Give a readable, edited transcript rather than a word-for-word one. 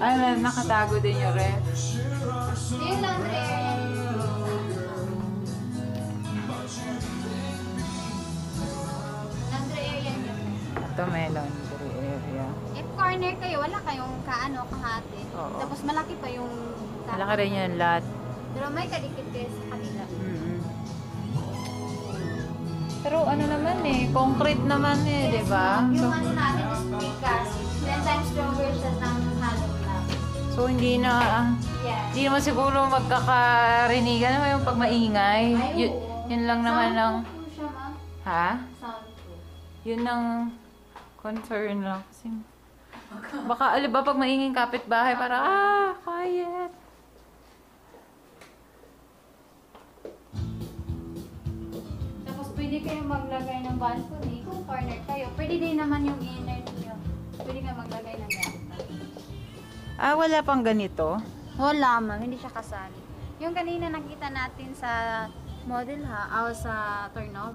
Ay, nakatago din yung ref. Yung laundry area. Laundry area niyo. Ito may laundry area. If corner kayo, wala kayong kahati. Oo. Tapos malaki pa yung Malaki rin yung lot. Pero may kadikit kayo sa kanila. Pero ano naman eh, concrete naman eh, di ba? Yung So, ano natin is precast. 10 times stronger siya ng hollow block. so hindi na, Yes. hindi naman siguro magkakarinigan naman yung pag maingay. Ay, Yun, oo. yun lang naman ang, Soundproof siya, ma'am. ha? Soundproof. Yun ang concern lang. Kasi, baka aliba pag mainging kapitbahay, para quiet. Tapos pwede kayong maglagay ng balcony kung corner kayo. Pwede din naman yung inner niyo. Pwede kayo maglagay ng ganito. Wala pang ganito. Wala, ma'am. Hindi siya kasali. Yung kanina nakita natin sa model ha, o sa turnover.